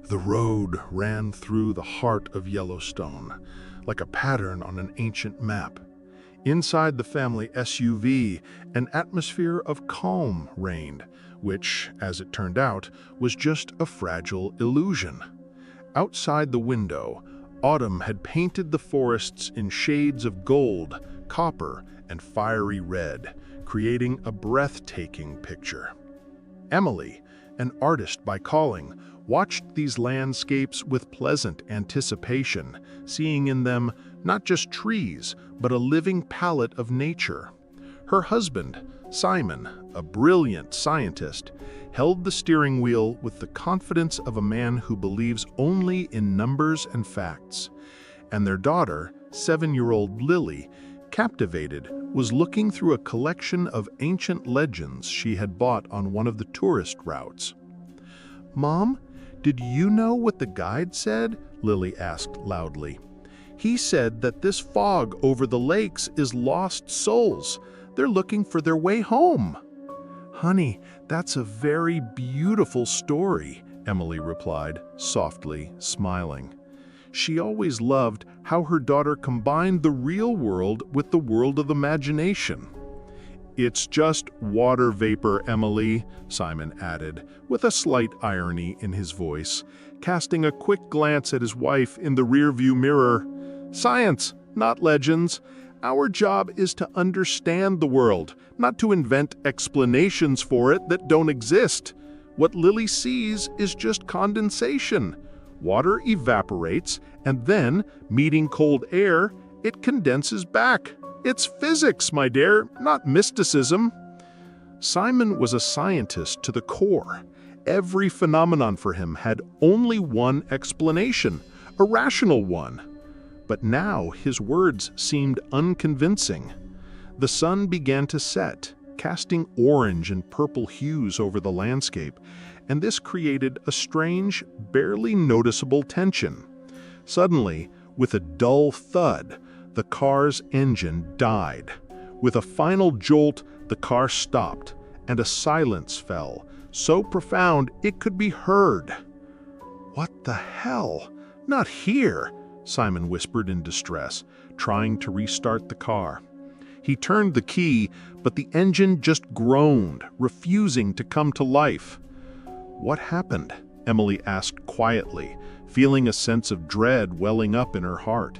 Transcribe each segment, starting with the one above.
The road ran through the heart of Yellowstone, like a pattern on an ancient map. Inside the family SUV, an atmosphere of calm reigned, which, as it turned out, was just a fragile illusion. Outside the window, autumn had painted the forests in shades of gold, copper, and fiery red, creating a breathtaking picture. Emily, an artist by calling, watched these landscapes with pleasant anticipation, seeing in them not just trees, but a living palette of nature. Her husband, Simon, a brilliant scientist, held the steering wheel with the confidence of a man who believes only in numbers and facts. And their daughter, 7-year-old Lily, captivated, was looking through a collection of ancient legends she had bought on one of the tourist routes. "Mom, did you know what the guide said?" Lily asked loudly. "He said that this fog over the lakes is lost souls. They're looking for their way home." "Honey, that's a very beautiful story," Emily replied, softly, smiling. She always loved how her daughter combined the real world with the world of imagination. "It's just water vapor, Emily," Simon added, with a slight irony in his voice, casting a quick glance at his wife in the rearview mirror. "Science, not legends. Our job is to understand the world, not to invent explanations for it that don't exist. What Lily sees is just condensation. Water evaporates, and then, meeting cold air, it condenses back. It's physics, my dear, not mysticism." Simon was a scientist to the core. Every phenomenon for him had only one explanation, a rational one. But now his words seemed unconvincing. The sun began to set, casting orange and purple hues over the landscape, and this created a strange, barely noticeable tension. Suddenly, with a dull thud, the car's engine died. With a final jolt, the car stopped, and a silence fell, so profound it could be heard. "What the hell? Not here!" Simon whispered in distress, trying to restart the car. He turned the key, but the engine just groaned, refusing to come to life. "What happened?" Emily asked quietly, feeling a sense of dread welling up in her heart.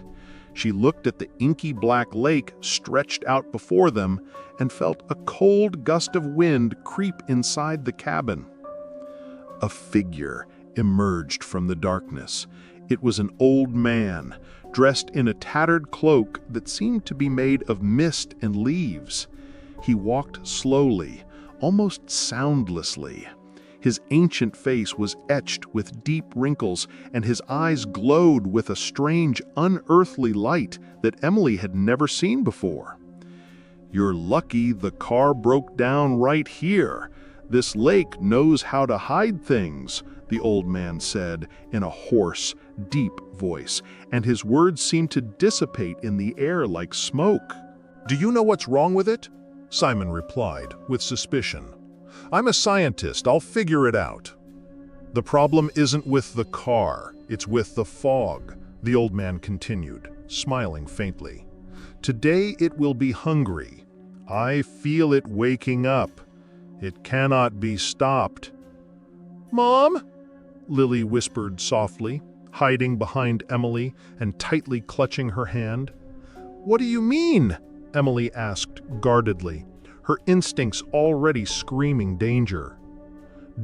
She looked at the inky black lake stretched out before them and felt a cold gust of wind creep inside the cabin. A figure emerged from the darkness. It was an old man, dressed in a tattered cloak that seemed to be made of mist and leaves. He walked slowly, almost soundlessly. His ancient face was etched with deep wrinkles, and his eyes glowed with a strange, unearthly light that Emily had never seen before. "You're lucky the car broke down right here. This lake knows how to hide things," the old man said in a hoarse, deep voice, and his words seemed to dissipate in the air like smoke. "Do you know what's wrong with it?" Simon replied, with suspicion. "I'm a scientist, I'll figure it out." "The problem isn't with the car, it's with the fog," the old man continued, smiling faintly. "Today it will be hungry. I feel it waking up. It cannot be stopped." "Mom?" Lily whispered softly, hiding behind Emily and tightly clutching her hand. "What do you mean?" Emily asked guardedly, her instincts already screaming danger.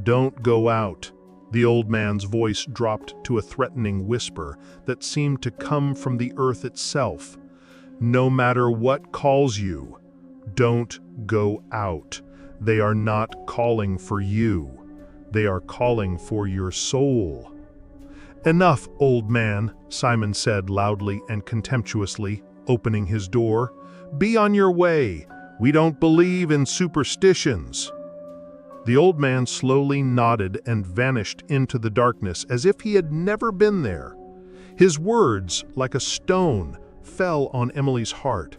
"Don't go out." The old man's voice dropped to a threatening whisper that seemed to come from the earth itself. "No matter what calls you, don't go out. They are not calling for you. They are calling for your soul." "Enough, old man," Simon said loudly and contemptuously, opening his door. "Be on your way. We don't believe in superstitions." The old man slowly nodded and vanished into the darkness as if he had never been there. His words, like a stone, fell on Emily's heart.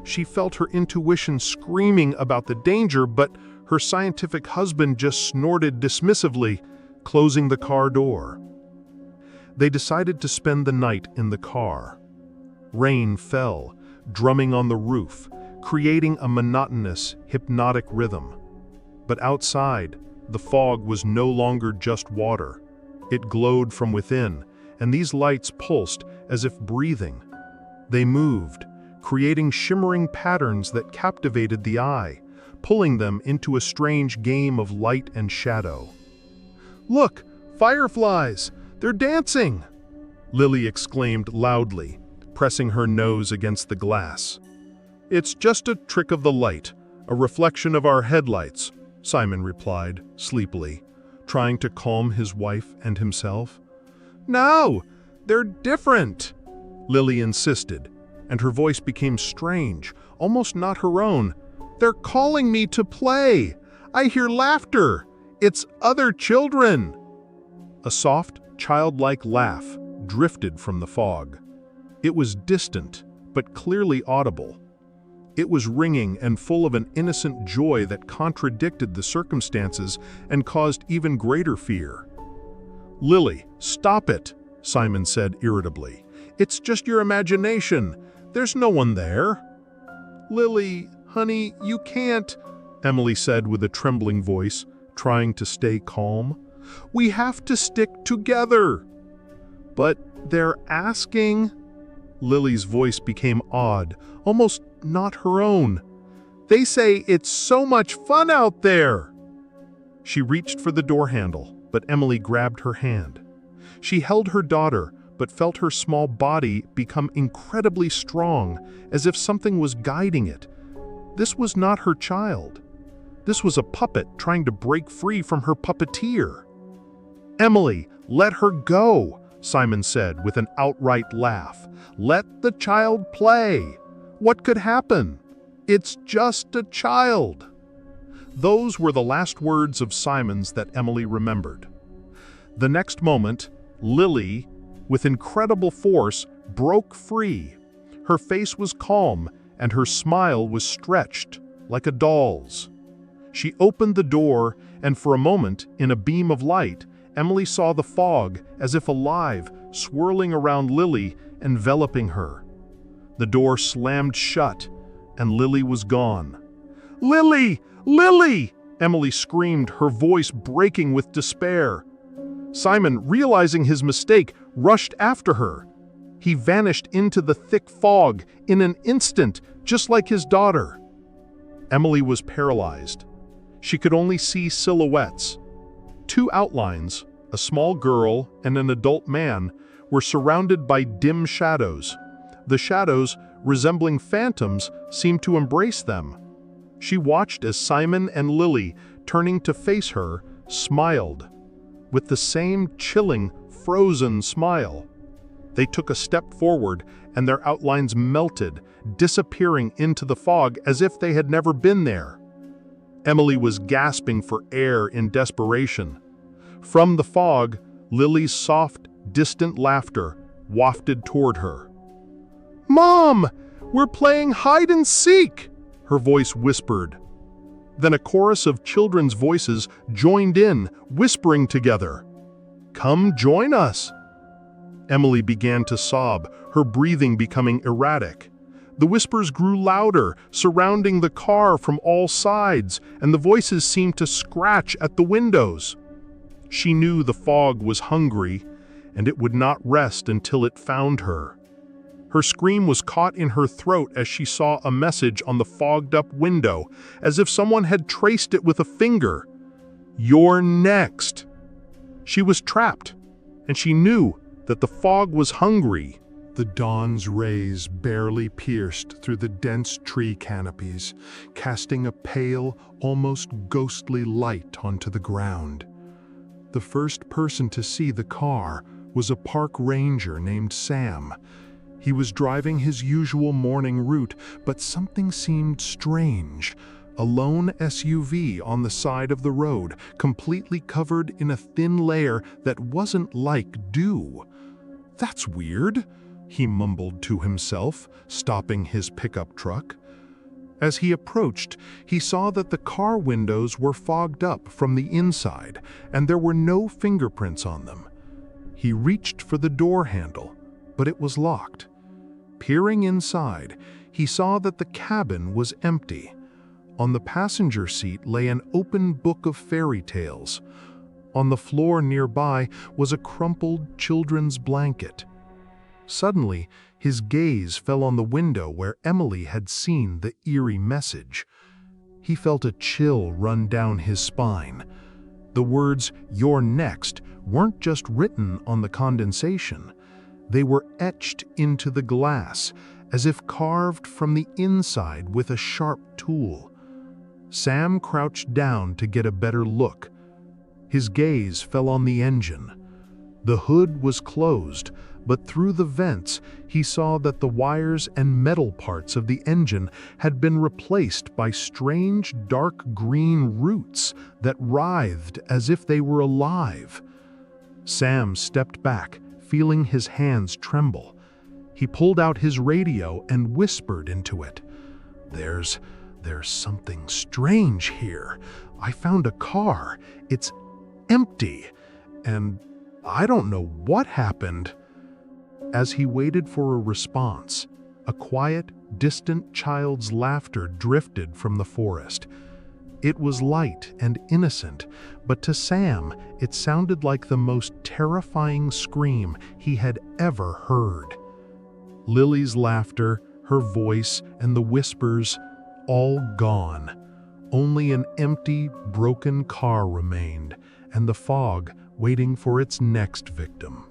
She felt her intuition screaming about the danger, but her scientific husband just snorted dismissively, closing the car door. They decided to spend the night in the car. Rain fell, drumming on the roof, creating a monotonous, hypnotic rhythm. But outside, the fog was no longer just water. It glowed from within, and these lights pulsed as if breathing. They moved, creating shimmering patterns that captivated the eye, pulling them into a strange game of light and shadow. "Look, fireflies! They're dancing!" Lily exclaimed loudly, pressing her nose against the glass. "It's just a trick of the light, a reflection of our headlights," Simon replied, sleepily, trying to calm his wife and himself. "No, they're different," Lily insisted, and her voice became strange, almost not her own. "They're calling me to play. I hear laughter. It's other children." A soft, childlike laugh drifted from the fog. It was distant, but clearly audible. It was ringing and full of an innocent joy that contradicted the circumstances and caused even greater fear. "Lily, stop it," Simon said irritably. "It's just your imagination. There's no one there." "Lily, honey, you can't," Emily said with a trembling voice, trying to stay calm. "We have to stick together." "But they're asking." Lily's voice became odd, almost not her own. "They say it's so much fun out there." She reached for the door handle, but Emily grabbed her hand. She held her daughter, but felt her small body become incredibly strong, as if something was guiding it. This was not her child. This was a puppet trying to break free from her puppeteer. "Emily, let her go," Simon said with an outright laugh. "Let the child play. What could happen? It's just a child." Those were the last words of Simon's that Emily remembered. The next moment, Lily, with incredible force, broke free. Her face was calm, and her smile was stretched, like a doll's. She opened the door, and for a moment, in a beam of light, Emily saw the fog, as if alive, swirling around Lily, enveloping her. The door slammed shut, and Lily was gone. "Lily! Lily!" Emily screamed, her voice breaking with despair. Simon, realizing his mistake, rushed after her. He vanished into the thick fog in an instant, just like his daughter. Emily was paralyzed. She could only see silhouettes. Two outlines, a small girl and an adult man, were surrounded by dim shadows. The shadows, resembling phantoms, seemed to embrace them. She watched as Simon and Lily, turning to face her, smiled. With the same chilling, frozen smile. They took a step forward, and their outlines melted, disappearing into the fog as if they had never been there. Emily was gasping for air in desperation. From the fog, Lily's soft, distant laughter wafted toward her. "Mom, we're playing hide and seek!" her voice whispered. Then a chorus of children's voices joined in, whispering together. "Come join us!" Emily began to sob, her breathing becoming erratic. The whispers grew louder, surrounding the car from all sides, and the voices seemed to scratch at the windows. She knew the fog was hungry, and it would not rest until it found her. Her scream was caught in her throat as she saw a message on the fogged-up window, as if someone had traced it with a finger. "You're next." She was trapped, and she knew that the fog was hungry. The dawn's rays barely pierced through the dense tree canopies, casting a pale, almost ghostly light onto the ground. The first person to see the car was a park ranger named Sam. He was driving his usual morning route, but something seemed strange. A lone SUV on the side of the road, completely covered in a thin layer that wasn't like dew. "That's weird," he mumbled to himself, stopping his pickup truck. As he approached, he saw that the car windows were fogged up from the inside, and there were no fingerprints on them. He reached for the door handle, but it was locked. Peering inside, he saw that the cabin was empty. On the passenger seat lay an open book of fairy tales. On the floor nearby was a crumpled children's blanket. Suddenly, his gaze fell on the window where Emily had seen the eerie message. He felt a chill run down his spine. The words, "You're next," weren't just written on the condensation. They were etched into the glass, as if carved from the inside with a sharp tool. Sam crouched down to get a better look. His gaze fell on the engine. The hood was closed, but through the vents he saw that the wires and metal parts of the engine had been replaced by strange dark green roots that writhed as if they were alive. Sam stepped back, feeling his hands tremble. He pulled out his radio and whispered into it. There's something strange here. I found a car. It's empty, and I don't know what happened." As he waited for a response, a quiet, distant child's laughter drifted from the forest. It was light and innocent, but to Sam, it sounded like the most terrifying scream he had ever heard. Lily's laughter, her voice, and the whispers, all gone. Only an empty, broken car remained, and the fog waiting for its next victim.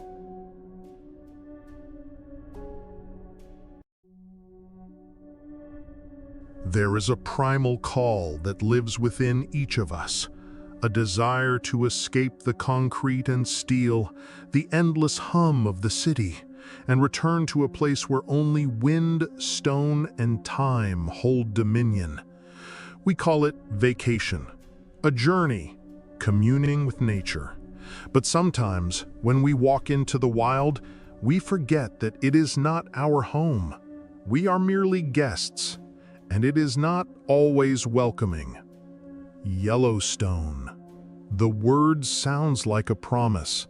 There is a primal call that lives within each of us, a desire to escape the concrete and steel, the endless hum of the city, and return to a place where only wind, stone, and time hold dominion. We call it vacation, a journey, communing with nature. But sometimes, when we walk into the wild, we forget that it is not our home. We are merely guests, and it is not always welcoming. Yellowstone. The word sounds like a promise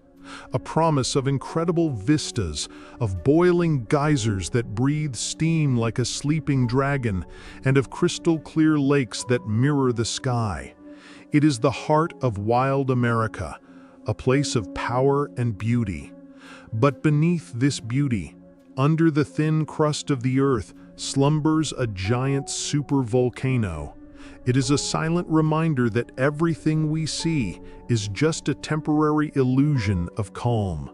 of incredible vistas, of boiling geysers that breathe steam like a sleeping dragon, and of crystal-clear lakes that mirror the sky. It is the heart of wild America, a place of power and beauty. But beneath this beauty, under the thin crust of the earth, slumbers a giant supervolcano. It is a silent reminder that everything we see is just a temporary illusion of calm.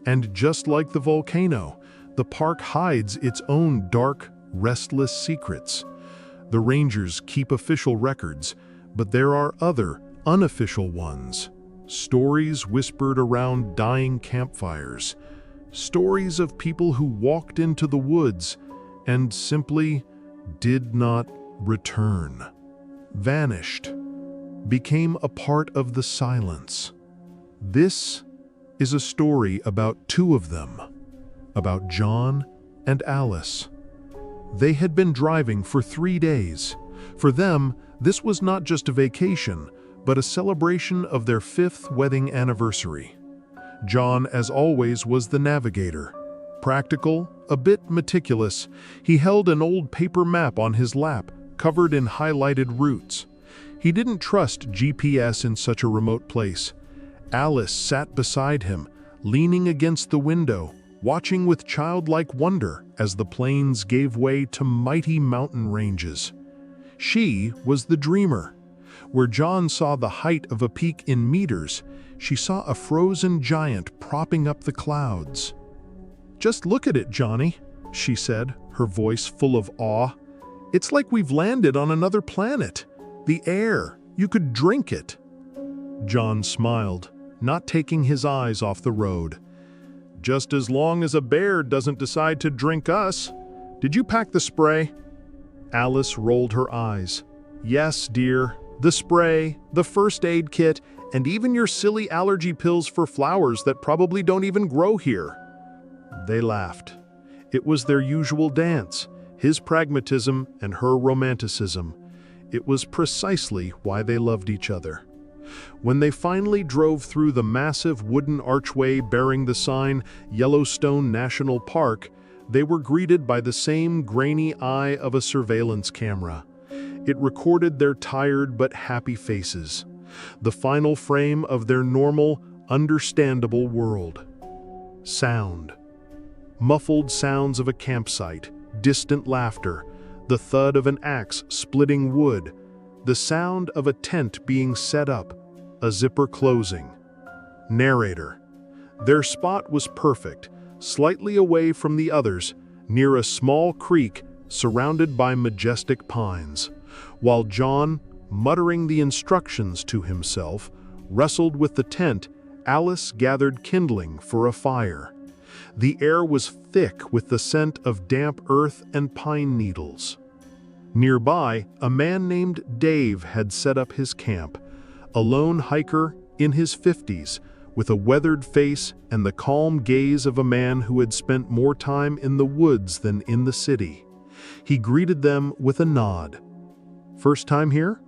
And just like the volcano, the park hides its own dark, restless secrets. The rangers keep official records, but there are other, unofficial ones. Stories whispered around dying campfires. Stories of people who walked into the woods and simply did not return. Vanished, became a part of the silence. This is a story about two of them, about John and Alice. They had been driving for 3 days. For them, this was not just a vacation, but a celebration of their 5th wedding anniversary. John, as always, was the navigator. Practical, a bit meticulous, he held an old paper map on his lap, covered in highlighted routes. He didn't trust GPS in such a remote place. Alice sat beside him, leaning against the window, watching with childlike wonder as the plains gave way to mighty mountain ranges. She was the dreamer. Where John saw the height of a peak in meters, she saw a frozen giant propping up the clouds. "Just look at it, Johnny," she said, her voice full of awe. "It's like we've landed on another planet. The air, you could drink it." John smiled, not taking his eyes off the road. "Just as long as a bear doesn't decide to drink us. Did you pack the spray?" Alice rolled her eyes. "Yes, dear. The spray, the first aid kit, and even your silly allergy pills for flowers that probably don't even grow here." They laughed. It was their usual dance, his pragmatism and her romanticism. It was precisely why they loved each other. When they finally drove through the massive wooden archway bearing the sign Yellowstone National Park, they were greeted by the same grainy eye of a surveillance camera. It recorded their tired but happy faces, the final frame of their normal, understandable world. Sound. Muffled sounds of a campsite, distant laughter, the thud of an axe splitting wood, the sound of a tent being set up, a zipper closing. Narrator. Their spot was perfect, slightly away from the others, near a small creek surrounded by majestic pines. While John, muttering the instructions to himself, wrestled with the tent, Alice gathered kindling for a fire. The air was thick with the scent of damp earth and pine needles. Nearby, a man named Dave had set up his camp, a lone hiker in his 50s, with a weathered face and the calm gaze of a man who had spent more time in the woods than in the city. He greeted them with a nod. "First time here?"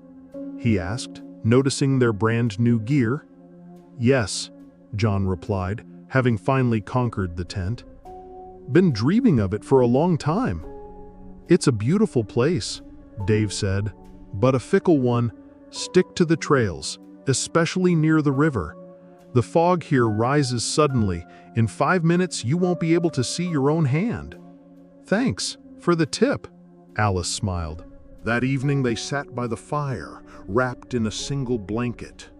he asked, noticing their brand new gear. "Yes," John replied, having finally conquered the tent. "Been dreaming of it for a long time." "It's a beautiful place," Dave said, "but a fickle one. Stick to the trails, especially near the river. The fog here rises suddenly. In 5 minutes, you won't be able to see your own hand." "Thanks for the tip," Alice smiled. That evening they sat by the fire, wrapped in a single blanket.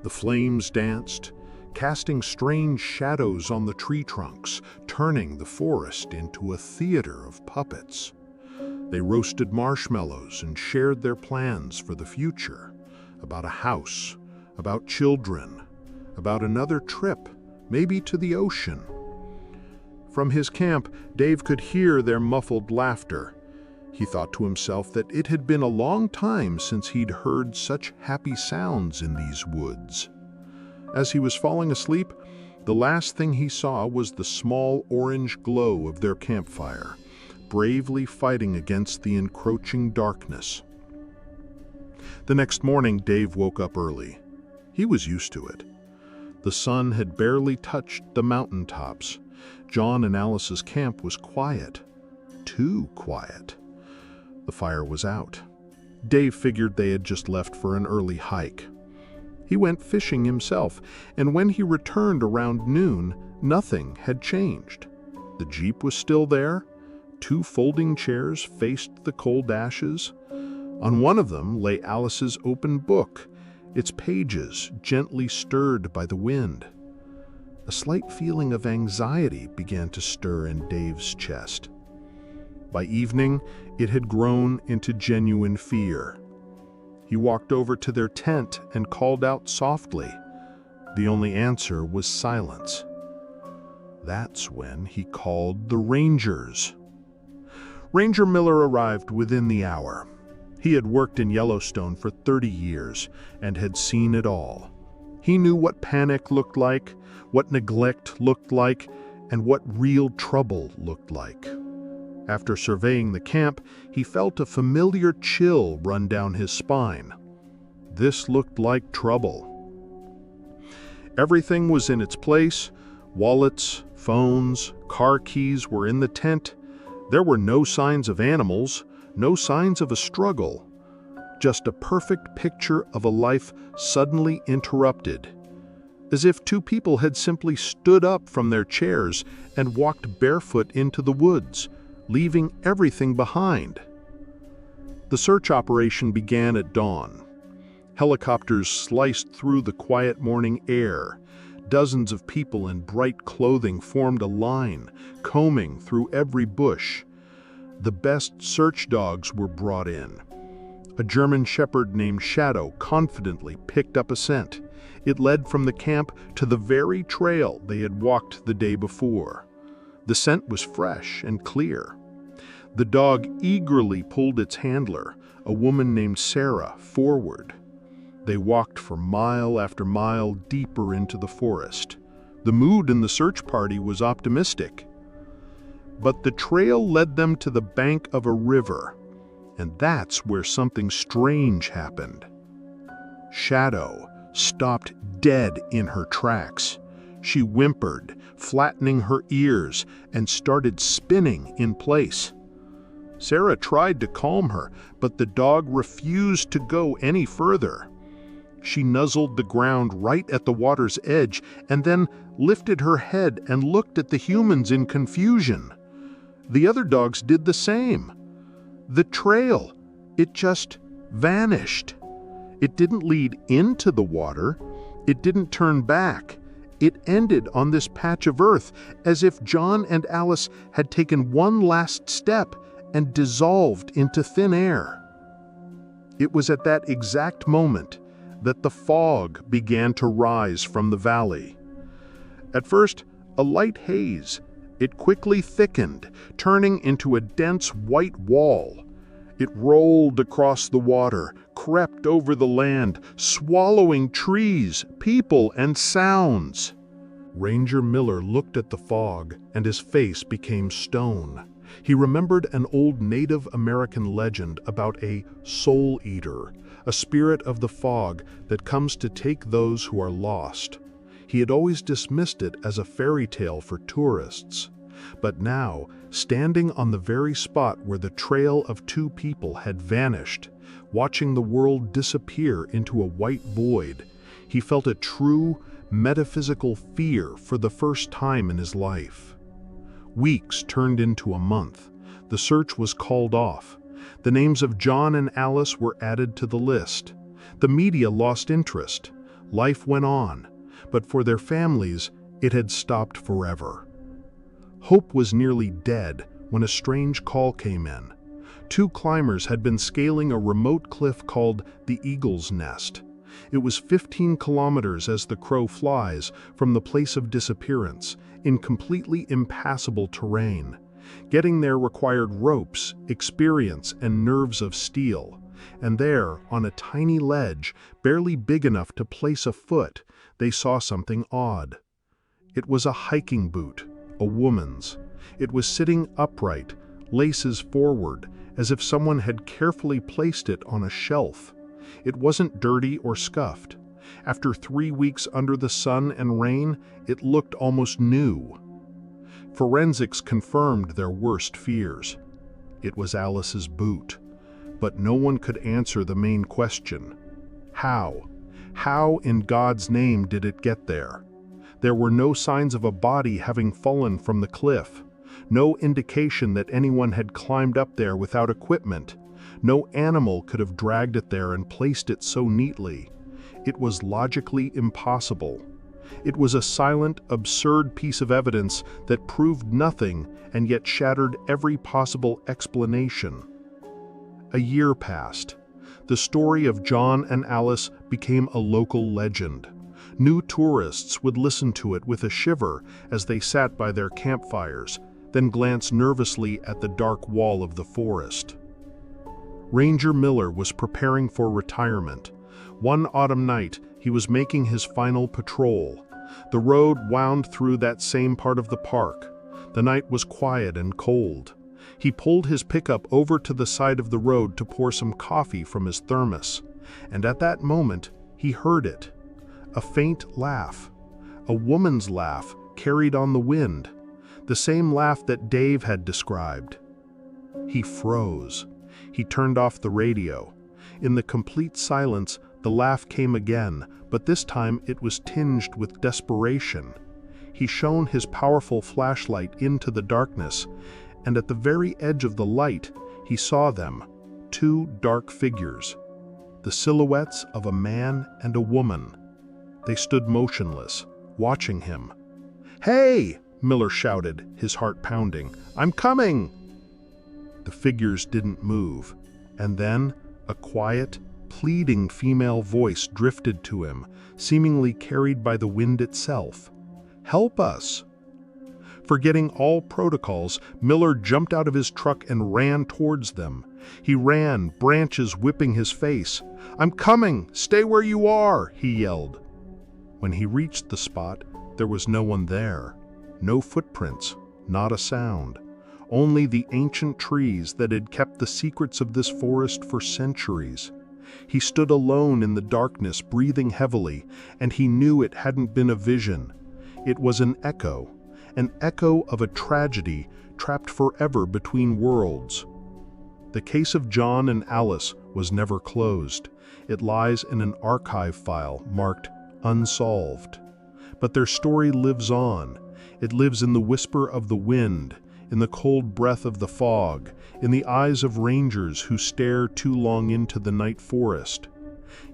The flames danced, casting strange shadows on the tree trunks, turning the forest into a theater of puppets. They roasted marshmallows and shared their plans for the future, about a house, about children, about another trip, maybe to the ocean. From his camp, Dave could hear their muffled laughter. He thought to himself that it had been a long time since he'd heard such happy sounds in these woods. As he was falling asleep, the last thing he saw was the small orange glow of their campfire, bravely fighting against the encroaching darkness. The next morning, Dave woke up early. He was used to it. The sun had barely touched the mountaintops. John and Alice's camp was quiet. Too quiet. The fire was out. Dave figured they had just left for an early hike. He went fishing himself, and when he returned around noon, nothing had changed. The Jeep was still there. 2 folding chairs faced the cold ashes. On one of them lay Alice's open book, its pages gently stirred by the wind. A slight feeling of anxiety began to stir in Dave's chest. By evening, it had grown into genuine fear. He walked over to their tent and called out softly. The only answer was silence. That's when he called the Rangers. Ranger Miller arrived within the hour. He had worked in Yellowstone for 30 years and had seen it all. He knew what panic looked like, what neglect looked like, and what real trouble looked like. After surveying the camp, he felt a familiar chill run down his spine. This looked like trouble. Everything was in its place. Wallets, phones, car keys were in the tent. There were no signs of animals, no signs of a struggle. Just a perfect picture of a life suddenly interrupted. As if 2 people had simply stood up from their chairs and walked barefoot into the woods, leaving everything behind. The search operation began at dawn. Helicopters sliced through the quiet morning air. Dozens of people in bright clothing formed a line, combing through every bush. The best search dogs were brought in. A German shepherd named Shadow confidently picked up a scent. It led from the camp to the very trail they had walked the day before. The scent was fresh and clear. The dog eagerly pulled its handler, a woman named Sarah, forward. They walked for mile after mile deeper into the forest. The mood in the search party was optimistic. But the trail led them to the bank of a river, and that's where something strange happened. Shadow, stopped dead in her tracks. She whimpered, flattening her ears, and started spinning in place. Sarah tried to calm her, but the dog refused to go any further. She nuzzled the ground right at the water's edge and then lifted her head and looked at the humans in confusion. The other dogs did the same. The trail, it just vanished. It didn't lead into the water. It didn't turn back. It ended on this patch of earth, as if John and Alice had taken one last step and dissolved into thin air. It was at that exact moment that the fog began to rise from the valley. At first, a light haze. It quickly thickened, turning into a dense white wall. It rolled across the water, crept over the land, swallowing trees, people, and sounds. Ranger Miller looked at the fog, and his face became stone. He remembered an old Native American legend about a soul eater, a spirit of the fog that comes to take those who are lost. He had always dismissed it as a fairy tale for tourists. But now, standing on the very spot where the trail of two people had vanished, watching the world disappear into a white void, he felt a true, metaphysical fear for the first time in his life. Weeks turned into a month. The search was called off. The names of John and Alice were added to the list. The media lost interest. Life went on, but for their families, it had stopped forever. Hope was nearly dead when a strange call came in. Two climbers had been scaling a remote cliff called the Eagle's Nest. It was 15 kilometers as the crow flies from the place of disappearance, in completely impassable terrain. Getting there required ropes, experience, and nerves of steel. And there, on a tiny ledge, barely big enough to place a foot, they saw something odd. It was a hiking boot, a woman's. It was sitting upright, laces forward, as if someone had carefully placed it on a shelf. It wasn't dirty or scuffed. After 3 weeks under the sun and rain, it looked almost new. Forensics confirmed their worst fears. It was Alice's boot. But no one could answer the main question. How? How in God's name did it get there? There were no signs of a body having fallen from the cliff. No indication that anyone had climbed up there without equipment. No animal could have dragged it there and placed it so neatly. It was logically impossible. It was a silent, absurd piece of evidence that proved nothing and yet shattered every possible explanation. A year passed. The story of John and Alice became a local legend. New tourists would listen to it with a shiver as they sat by their campfires, then glance nervously at the dark wall of the forest. Ranger Miller was preparing for retirement. One autumn night, he was making his final patrol. The road wound through that same part of the park. The night was quiet and cold. He pulled his pickup over to the side of the road to pour some coffee from his thermos. And at that moment, he heard it. A faint laugh. A woman's laugh carried on the wind. The same laugh that Dave had described. He froze. He turned off the radio. In the complete silence, the laugh came again, but this time it was tinged with desperation. He shone his powerful flashlight into the darkness, and at the very edge of the light, he saw them, two dark figures, the silhouettes of a man and a woman. They stood motionless, watching him. "Hey!" Miller shouted, his heart pounding. "I'm coming!" The figures didn't move, and then a quiet, pleading female voice drifted to him, seemingly carried by the wind itself. "Help us!" Forgetting all protocols, Miller jumped out of his truck and ran towards them. He ran, branches whipping his face. "I'm coming! Stay where you are!" he yelled. When he reached the spot, there was no one there. No footprints, not a sound. Only the ancient trees that had kept the secrets of this forest for centuries. He stood alone in the darkness, breathing heavily, and he knew it hadn't been a vision. It was an echo of a tragedy trapped forever between worlds. The case of John and Alice was never closed. It lies in an archive file marked unsolved. But their story lives on. It lives in the whisper of the wind, in the cold breath of the fog, in the eyes of rangers who stare too long into the night forest.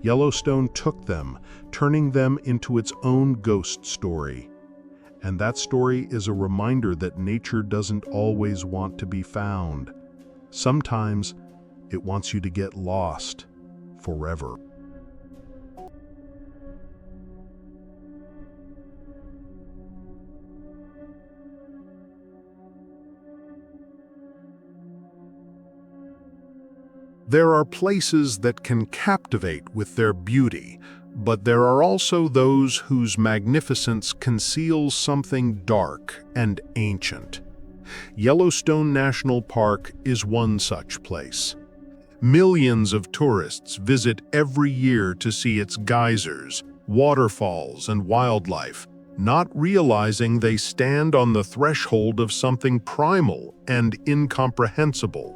Yellowstone took them, turning them into its own ghost story. And that story is a reminder that nature doesn't always want to be found. Sometimes it wants you to get lost forever. There are places that can captivate with their beauty, but there are also those whose magnificence conceals something dark and ancient. Yellowstone National Park is one such place. Millions of tourists visit every year to see its geysers, waterfalls, and wildlife, not realizing they stand on the threshold of something primal and incomprehensible.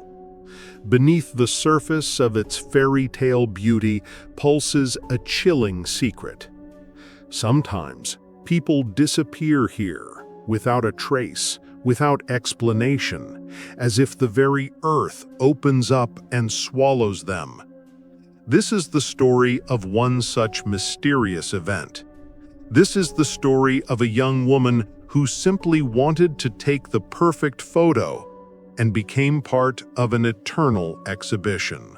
Beneath the surface of its fairy tale beauty pulses a chilling secret. Sometimes people disappear here without a trace, without explanation, as if the very earth opens up and swallows them. This is the story of one such mysterious event. This is the story of a young woman who simply wanted to take the perfect photo and became part of an eternal exhibition.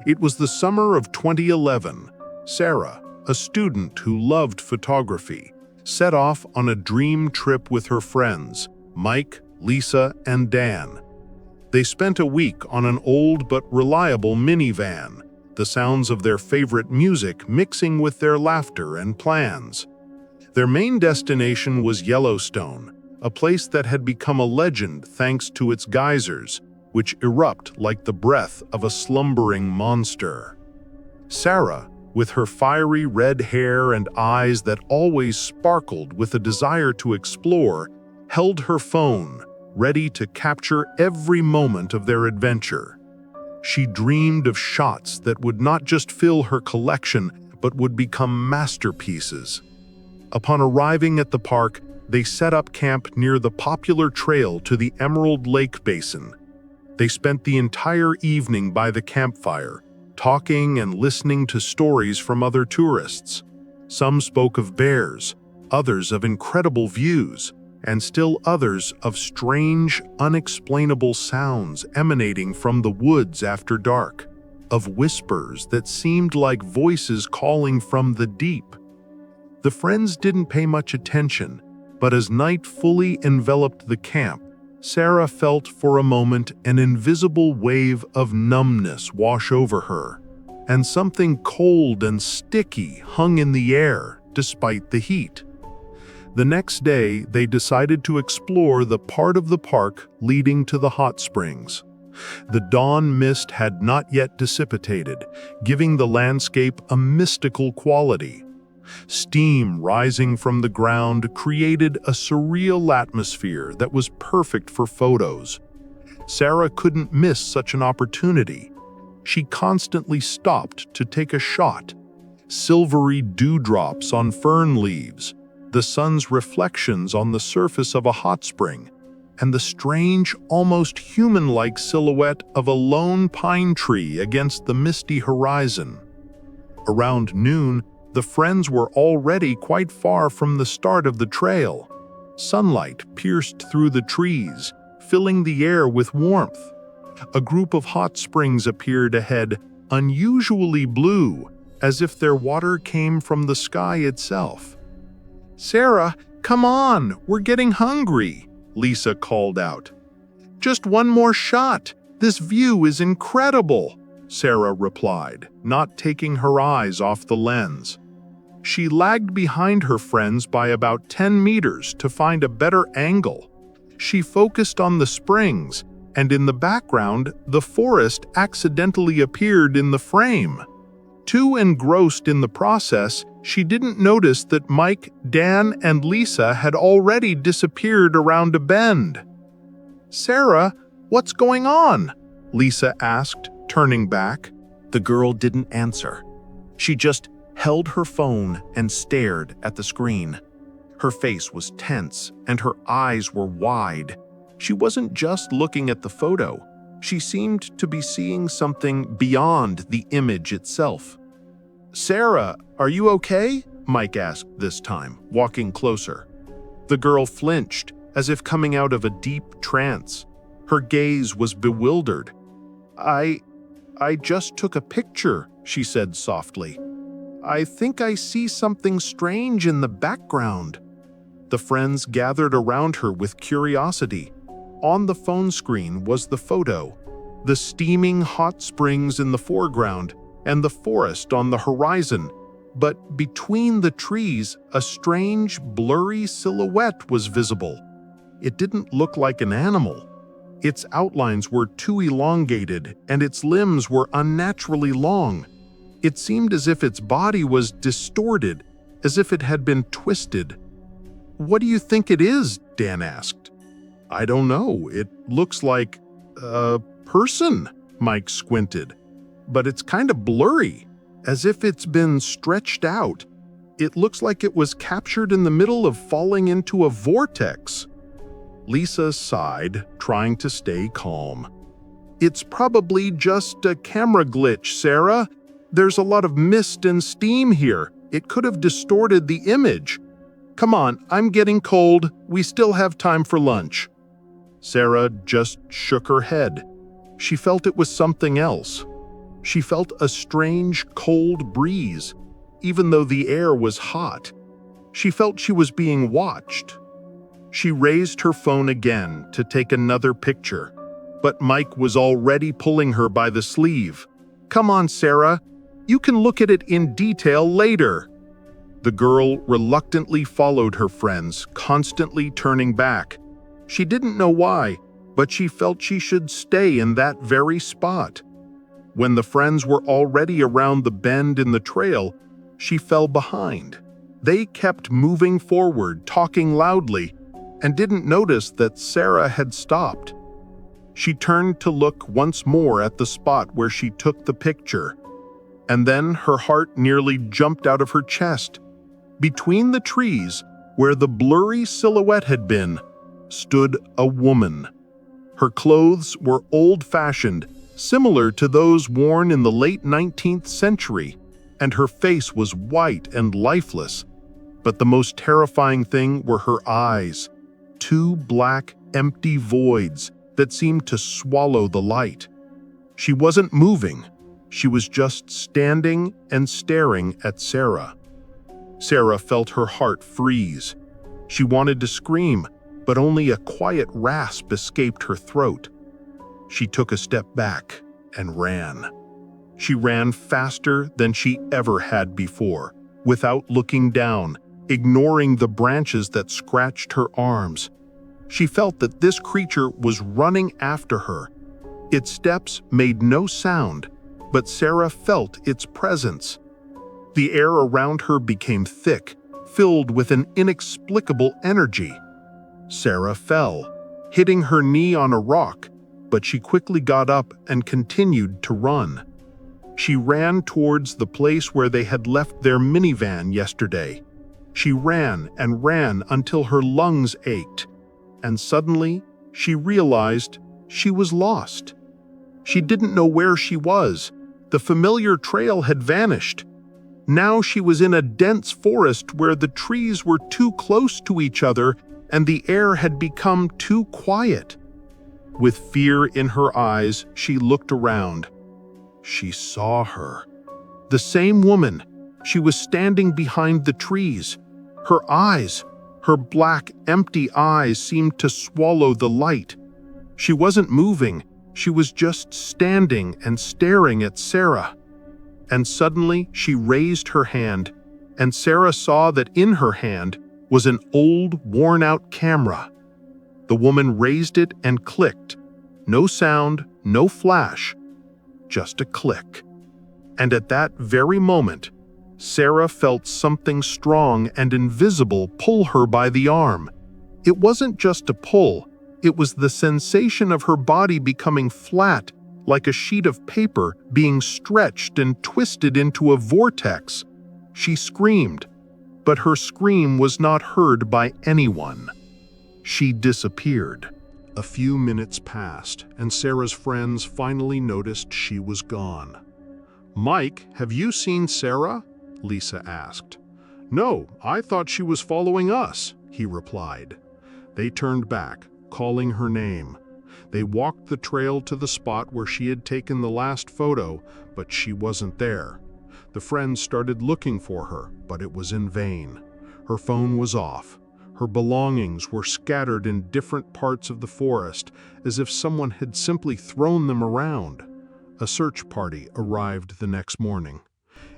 It was the summer of 2011. Sarah, a student who loved photography, set off on a dream trip with her friends, Mike, Lisa, and Dan. They spent a week on an old but reliable minivan, the sounds of their favorite music mixing with their laughter and plans. Their main destination was Yellowstone, a place that had become a legend thanks to its geysers, which erupt like the breath of a slumbering monster. Sarah, with her fiery red hair and eyes that always sparkled with a desire to explore, held her phone, ready to capture every moment of their adventure. She dreamed of shots that would not just fill her collection, but would become masterpieces. Upon arriving at the park, they set up camp near the popular trail to the Emerald Lake Basin. They spent the entire evening by the campfire, talking and listening to stories from other tourists. Some spoke of bears, others of incredible views, and still others of strange, unexplainable sounds emanating from the woods after dark, of whispers that seemed like voices calling from the deep. The friends didn't pay much attention, but as night fully enveloped the camp, Sarah felt for a moment an invisible wave of numbness wash over her, and something cold and sticky hung in the air despite the heat. The next day, they decided to explore the part of the park leading to the hot springs. The dawn mist had not yet dissipated, giving the landscape a mystical quality. Steam rising from the ground created a surreal atmosphere that was perfect for photos. Sarah couldn't miss such an opportunity. She constantly stopped to take a shot. Silvery dewdrops on fern leaves, the sun's reflections on the surface of a hot spring, and the strange, almost human-like silhouette of a lone pine tree against the misty horizon. Around noon, the friends were already quite far from the start of the trail. Sunlight pierced through the trees, filling the air with warmth. A group of hot springs appeared ahead, unusually blue, as if their water came from the sky itself. "Sarah, come on, we're getting hungry," Lisa called out. "Just one more shot. This view is incredible," Sarah replied, not taking her eyes off the lens. She lagged behind her friends by about 10 meters to find a better angle. She focused on the springs, and in the background, the forest accidentally appeared in the frame. Too engrossed in the process, she didn't notice that Mike, Dan, and Lisa had already disappeared around a bend. "Sarah, what's going on?" Lisa asked, turning back. The girl didn't answer. She just held her phone and stared at the screen. Her face was tense and her eyes were wide. She wasn't just looking at the photo. She seemed to be seeing something beyond the image itself. "Sarah, are you okay?" Mike asked this time, walking closer. The girl flinched, as if coming out of a deep trance. Her gaze was bewildered. I just took a picture," she said softly. "I think I see something strange in the background." The friends gathered around her with curiosity. On the phone screen was the photo, the steaming hot springs in the foreground and the forest on the horizon. But between the trees, a strange, blurry silhouette was visible. It didn't look like an animal. Its outlines were too elongated, and its limbs were unnaturally long. It seemed as if its body was distorted, as if it had been twisted. "What do you think it is?" Dan asked. "I don't know. It looks like a person," Mike squinted. "But it's kind of blurry, as if it's been stretched out. It looks like it was captured in the middle of falling into a vortex." Lisa sighed, trying to stay calm. "It's probably just a camera glitch, Sarah. There's a lot of mist and steam here. It could have distorted the image. Come on, I'm getting cold. We still have time for lunch." Sarah just shook her head. She felt it was something else. She felt a strange, cold breeze, even though the air was hot. She felt she was being watched. She raised her phone again to take another picture, but Mike was already pulling her by the sleeve. "Come on, Sarah. You can look at it in detail later." The girl reluctantly followed her friends, constantly turning back. She didn't know why, but she felt she should stay in that very spot. When the friends were already around the bend in the trail, she fell behind. They kept moving forward, talking loudly, and didn't notice that Sarah had stopped. She turned to look once more at the spot where she took the picture, and then her heart nearly jumped out of her chest. Between the trees, where the blurry silhouette had been, stood a woman. Her clothes were old-fashioned, similar to those worn in the late 19th century, and her face was white and lifeless. But the most terrifying thing were her eyes, two black, empty voids that seemed to swallow the light. She wasn't moving. She was just standing and staring at Sarah. Sarah felt her heart freeze. She wanted to scream, but only a quiet rasp escaped her throat. She took a step back and ran. She ran faster than she ever had before, without looking down, ignoring the branches that scratched her arms. She felt that this creature was running after her. Its steps made no sound, but Sarah felt its presence. The air around her became thick, filled with an inexplicable energy. Sarah fell, hitting her knee on a rock, but she quickly got up and continued to run. She ran towards the place where they had left their minivan yesterday. She ran and ran until her lungs ached, and suddenly she realized she was lost. She didn't know where she was. The familiar trail had vanished. Now she was in a dense forest where the trees were too close to each other and the air had become too quiet. With fear in her eyes, she looked around. She saw her. The same woman. She was standing behind the trees. Her eyes, her black, empty eyes seemed to swallow the light. She wasn't moving. She was just standing and staring at Sarah. And suddenly she raised her hand, and Sarah saw that in her hand was an old, worn-out camera. The woman raised it and clicked. No sound, no flash, just a click. And at that very moment, Sarah felt something strong and invisible pull her by the arm. It wasn't just a pull, it was the sensation of her body becoming flat, like a sheet of paper being stretched and twisted into a vortex. She screamed, but her scream was not heard by anyone. She disappeared. A few minutes passed, and Sarah's friends finally noticed she was gone. "Mike, have you seen Sarah?" Lisa asked. "No, I thought she was following us," he replied. They turned back, calling her name. They walked the trail to the spot where she had taken the last photo, but she wasn't there. The friends started looking for her, but it was in vain. Her phone was off. Her belongings were scattered in different parts of the forest, as if someone had simply thrown them around. A search party arrived the next morning.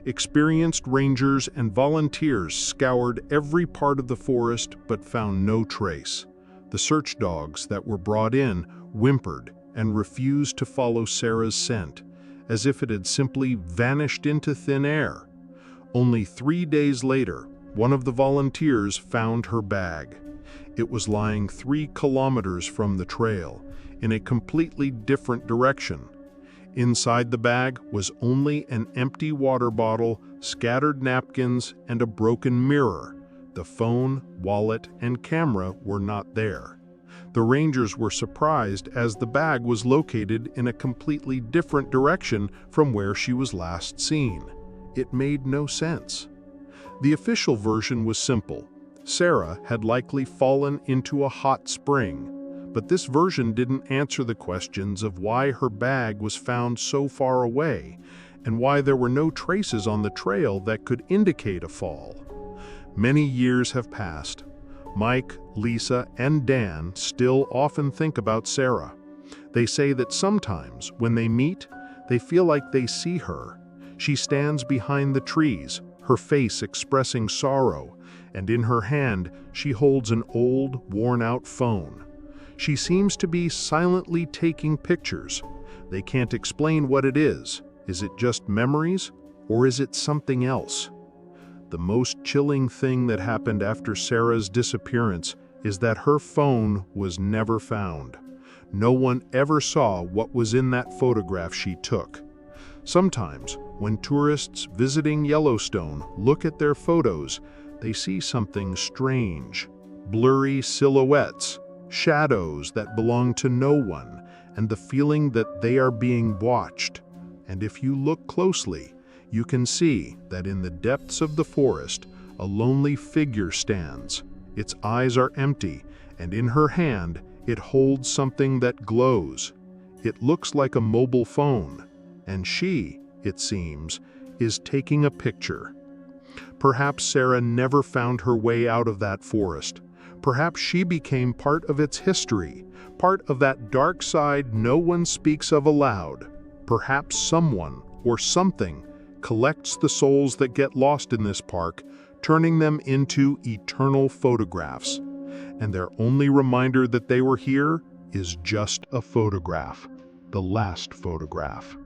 Experienced rangers and volunteers scoured every part of the forest but found no trace. The search dogs that were brought in whimpered and refused to follow Sarah's scent, as if it had simply vanished into thin air. Only 3 days later, one of the volunteers found her bag. It was lying 3 kilometers from the trail, in a completely different direction. Inside the bag was only an empty water bottle, scattered napkins, and a broken mirror. The phone, wallet, and camera were not there. The rangers were surprised as the bag was located in a completely different direction from where she was last seen. It made no sense. The official version was simple. Sarah had likely fallen into a hot spring, but this version didn't answer the questions of why her bag was found so far away and why there were no traces on the trail that could indicate a fall. Many years have passed. Mike, Lisa, and Dan still often think about Sarah. They say that sometimes, when they meet, they feel like they see her. She stands behind the trees, her face expressing sorrow, and in her hand she holds an old, worn-out phone. She seems to be silently taking pictures. They can't explain what it is. Is it just memories, or is it something else? The most chilling thing that happened after Sarah's disappearance is that her phone was never found. No one ever saw what was in that photograph she took. Sometimes, when tourists visiting Yellowstone look at their photos, they see something strange. Blurry silhouettes, shadows that belong to no one, and the feeling that they are being watched. And if you look closely, you can see that in the depths of the forest, a lonely figure stands. Its eyes are empty, and in her hand, it holds something that glows. It looks like a mobile phone, and she, it seems, is taking a picture. Perhaps Sarah never found her way out of that forest. Perhaps she became part of its history, part of that dark side no one speaks of aloud. Perhaps someone or something collects the souls that get lost in this park, turning them into eternal photographs. And their only reminder that they were here is just a photograph, the last photograph.